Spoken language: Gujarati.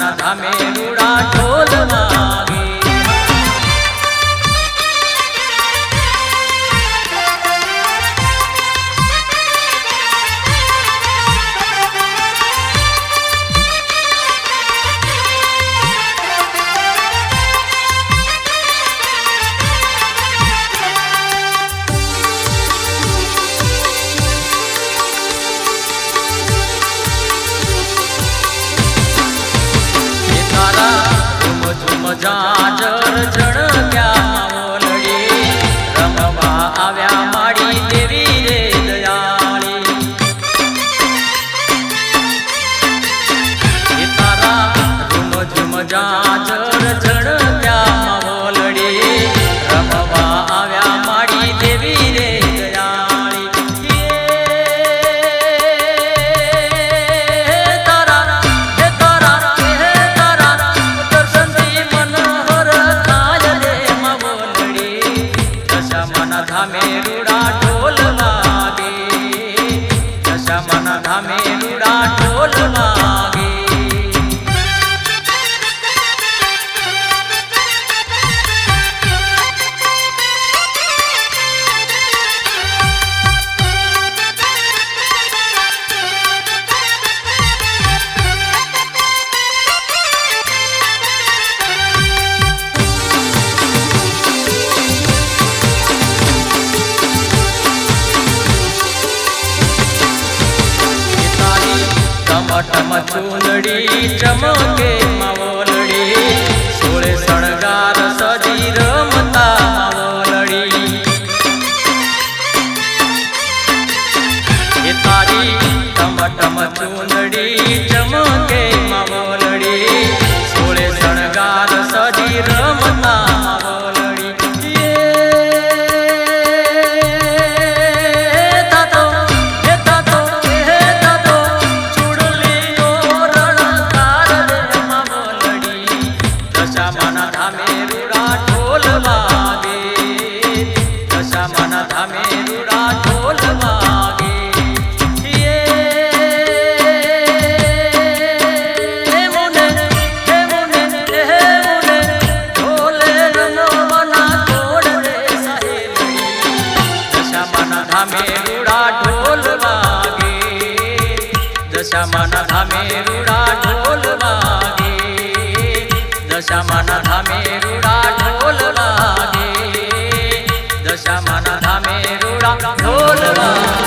દશામાના ધામે રૂડા ઢોલ વાગે. જાજર જણક્યા ઓલડી રમવા આવ્યા માડી દેવી રે દયાળી. એ તારા ઝુમ ઝુમ જાજર જણક્યા ઓલડી રમવા આવ્યા માડી દેવી રે ધામે રૂડા ઢોલ વાગે. દશામાના ધામે રૂડા ઢોલ વાગે. ટમ ચૂંદડી ચમકે માવલડી સોળે શણગાર સજી રમતા માવલડી. એ તારી ટમ ટમ ચૂંદડી ચમકે માવલડી સોળે શણગાર સજી રમતા દશામાના ધામે રૂડા ઢોલ વાગે. દશામાના ધામે રૂડા ઢોલ વાગે. હે મુને ઢોલે રમવાના કોડ રે સહેલી. દશામાના ધામે રૂડા ઢોલ વાગે. દશામાના ધામે રૂડા ઢોલ વાગે. દશામાના ધામે રૂડા ઢોલ વાગે. દશામાના ધામે રૂડા ઢોલ વાગે.